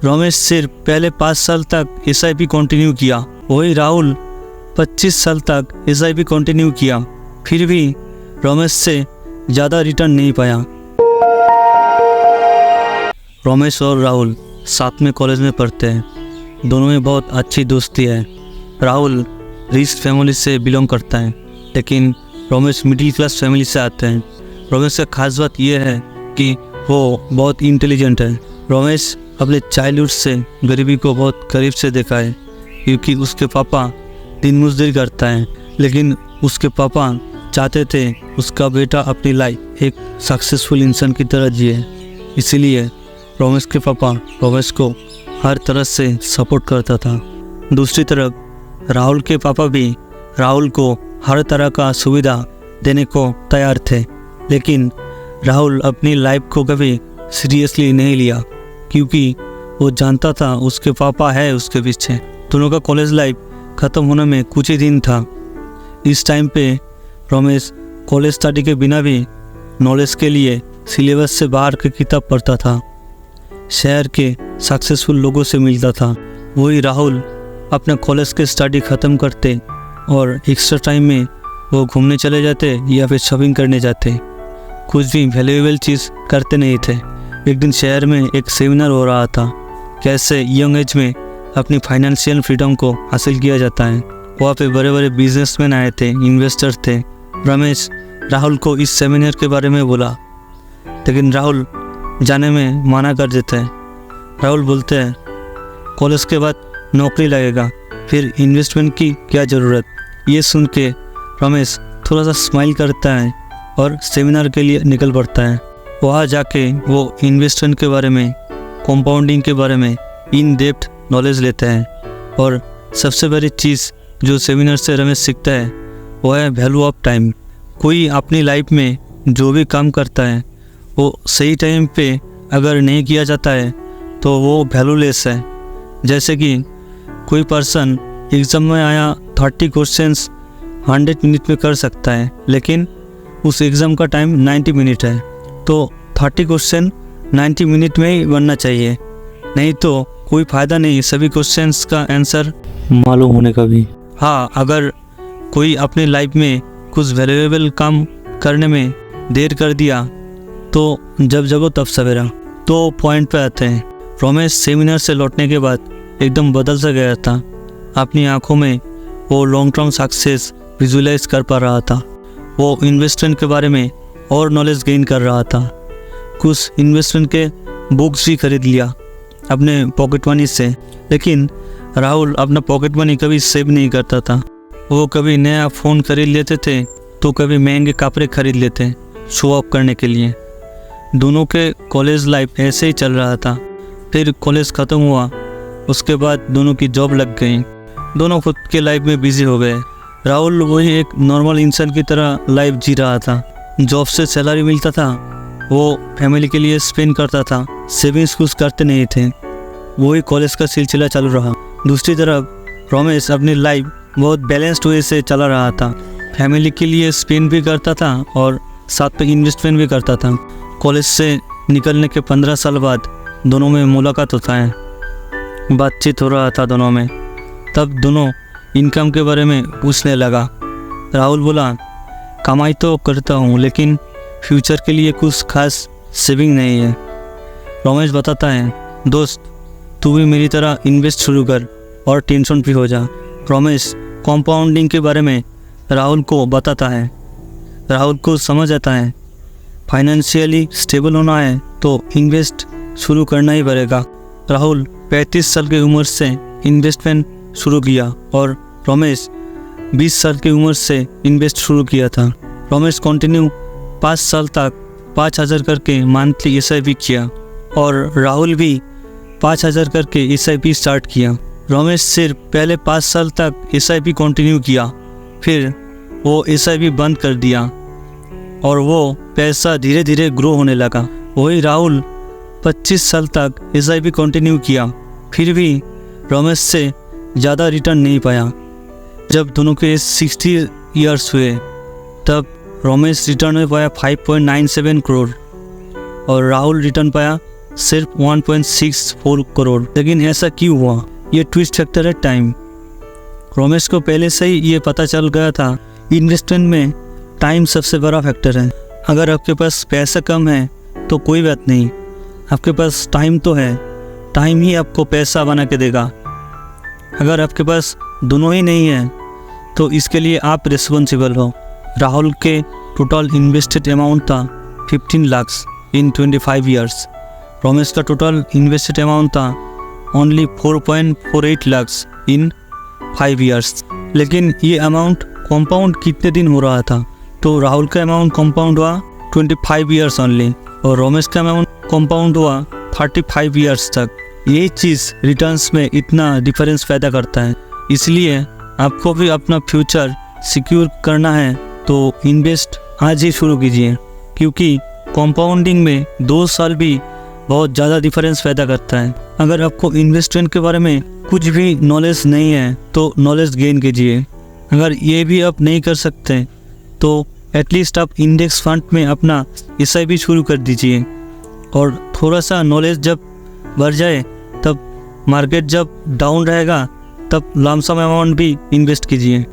रमेश सिर्फ पहले 5 साल तक SIP कंटिन्यू किया, वही राहुल 25 साल तक SIP कंटिन्यू किया, फिर भी रमेश से ज़्यादा रिटर्न नहीं पाया। रमेश और राहुल साथ में कॉलेज में पढ़ते हैं, दोनों में बहुत अच्छी दोस्ती है। राहुल रिच फैमिली से बिलोंग करता है, लेकिन रमेश मिडिल क्लास फैमिली से आते हैं। रमेश का खास बात यह है कि वो बहुत इंटेलिजेंट है। रमेश अपने चाइल्डहुड से गरीबी को बहुत करीब से देखा है, क्योंकि उसके पापा दिन मजदूरी करता है, लेकिन उसके पापा चाहते थे उसका बेटा अपनी लाइफ एक सक्सेसफुल इंसान की तरह जिए। इसीलिए रमेश के पापा रमेश को हर तरह से सपोर्ट करता था। दूसरी तरफ राहुल के पापा भी राहुल को हर तरह का सुविधा देने को तैयार थे, लेकिन राहुल अपनी लाइफ को कभी सीरियसली नहीं लिया, क्योंकि वो जानता था उसके पापा है उसके पीछे। दोनों का कॉलेज लाइफ ख़त्म होने में कुछ ही दिन था। इस टाइम पे रमेश कॉलेज स्टडी के बिना भी नॉलेज के लिए सिलेबस से बाहर की किताब पढ़ता था, शहर के सक्सेसफुल लोगों से मिलता था। वही राहुल अपने कॉलेज के स्टडी ख़त्म करते और एक्स्ट्रा टाइम में वो घूमने चले जाते या फिर शॉपिंग करने जाते, कुछ भी वैल्यूएबल चीज़ करते नहीं थे। एक दिन शहर में एक सेमिनार हो रहा था, कैसे यंग एज में अपनी फाइनेंशियल फ्रीडम को हासिल किया जाता है। वहाँ पे बड़े बड़े बिजनेसमैन आए थे, इन्वेस्टर थे। रमेश राहुल को इस सेमिनार के बारे में बोला, लेकिन राहुल जाने में मना कर देते हैं। राहुल बोलते हैं कॉलेज के बाद नौकरी लगेगा, फिर इन्वेस्टमेंट की क्या ज़रूरत। ये सुन के रमेश थोड़ा सा स्माइल करता है और सेमिनार के लिए निकल पड़ता है। वहाँ जाके वो इन्वेस्टमेंट के बारे में, कंपाउंडिंग के बारे में इन डेप्थ नॉलेज लेते हैं। और सबसे बड़ी चीज़ जो सेमिनार से रमेश सीखता है वो है वैल्यू ऑफ टाइम। कोई अपनी लाइफ में जो भी काम करता है वो सही टाइम पे अगर नहीं किया जाता है तो वो वैल्यूलेस है। जैसे कि कोई पर्सन एग्ज़ाम में आया 30 क्वेश्चंस 100 मिनट में कर सकता है, लेकिन उस एग्ज़ाम का टाइम 90 मिनट है, तो 30 क्वेश्चन 90 मिनट में ही बनना चाहिए, नहीं तो कोई फ़ायदा नहीं सभी क्वेश्चंस का आंसर मालूम होने का भी। हाँ, अगर कोई अपनी लाइफ में कुछ वैल्यूएबल काम करने में देर कर दिया तो जब जगो तब सवेरा। तो पॉइंट पे आते हैं। रमेश सेमिनार से लौटने के बाद एकदम बदल सा गया था। अपनी आंखों में वो लॉन्ग टर्म सक्सेस विजुलाइज कर पा रहा था। वो इन्वेस्टमेंट के बारे में और नॉलेज गेन कर रहा था। कुछ इन्वेस्टमेंट के बुक्स भी खरीद लिया अपने पॉकेट मनी से। लेकिन राहुल अपना पॉकेट मनी कभी सेव नहीं करता था। वो कभी नया फ़ोन खरीद लेते थे तो कभी महंगे कपड़े खरीद लेते शो ऑफ करने के लिए। दोनों के कॉलेज लाइफ ऐसे ही चल रहा था। फिर कॉलेज ख़त्म हुआ, उसके बाद दोनों की जॉब लग गई। दोनों खुद के लाइफ में बिजी हो गए। राहुल वही एक नॉर्मल इंसान की तरह लाइफ जी रहा था। जॉब से सैलरी मिलता था, वो फैमिली के लिए स्पेंड करता था, सेविंग्स कुछ करते नहीं थे। वही कॉलेज का सिलसिला चालू रहा। दूसरी तरफ रमेश अपनी लाइफ बहुत बैलेंस्ड वे से चला रहा था। फैमिली के लिए स्पेंड भी करता था और साथ में इन्वेस्टमेंट भी करता था। कॉलेज से निकलने के 15 साल बाद दोनों में मुलाकात होता है, बातचीत हो रहा था दोनों में। तब दोनों इनकम के बारे में पूछने लगा। राहुल बोला, कमाई तो करता हूँ लेकिन फ्यूचर के लिए कुछ खास सेविंग नहीं है। रमेश बताता है, दोस्त तू भी मेरी तरह इन्वेस्ट शुरू कर और टेंशन फ्री हो जा। रमेश कंपाउंडिंग के बारे में राहुल को बताता है। राहुल को समझ आता है फाइनेंशियली स्टेबल होना है तो इन्वेस्ट शुरू करना ही पड़ेगा। राहुल 35 साल की उम्र से इन्वेस्टमेंट शुरू किया और रमेश 20 साल की उम्र से इन्वेस्ट शुरू किया था। रमेश कंटिन्यू 5 साल तक 5000 करके मंथली SIP किया और राहुल भी 5000 करके SIP स्टार्ट किया। रमेश सिर्फ पहले 5 साल तक SIP कंटिन्यू किया, फिर वो SIP बंद कर दिया और वो पैसा धीरे धीरे ग्रो होने लगा। वही राहुल 25 साल तक SIP कंटिन्यू किया, फिर भी रमेश से ज़्यादा रिटर्न नहीं पाया। जब दोनों के 60 ईयर्स हुए तब रमेश रिटर्न में पाया 5.97 करोड़ और राहुल रिटर्न पाया सिर्फ 1.64 करोड़। लेकिन ऐसा क्यों हुआ? ये ट्विस्ट फैक्टर है टाइम। रमेश को पहले से ही ये पता चल गया था, इन्वेस्टमेंट में टाइम सबसे बड़ा फैक्टर है। अगर आपके पास पैसा कम है तो कोई बात नहीं, आपके पास टाइम तो है, टाइम ही आपको पैसा बना के देगा। अगर आपके पास दोनों ही नहीं है तो इसके लिए आप रिस्पॉन्सिबल हो। राहुल के टोटल इन्वेस्टेड अमाउंट था 15 लाख इन 25 ईयर्स। रमेश का टोटल इन्वेस्टेड अमाउंट था ओनली 4.48 लाख इन 5 ईयर्स। लेकिन ये अमाउंट कंपाउंड कितने दिन हो रहा था? तो राहुल का अमाउंट कंपाउंड हुआ 25 ईयर्स ओनली और रमेश का अमाउंट कंपाउंड हुआ 35 ईयर्स तक। ये चीज़ रिटर्न्स में इतना डिफरेंस पैदा करता है। इसलिए आपको भी अपना फ्यूचर सिक्योर करना है तो इन्वेस्ट आज ही शुरू कीजिए, क्योंकि कंपाउंडिंग में 2 साल भी बहुत ज़्यादा डिफरेंस पैदा करता है। अगर आपको इन्वेस्टमेंट के बारे में कुछ भी नॉलेज नहीं है तो नॉलेज गेन कीजिए। अगर ये भी आप नहीं कर सकते तो एटलीस्ट आप इंडेक्स फंड में अपना SIP शुरू कर दीजिए, और थोड़ा सा नॉलेज जब बढ़ जाए तब मार्केट जब डाउन रहेगा तब लमसम अमाउंट भी इन्वेस्ट कीजिए।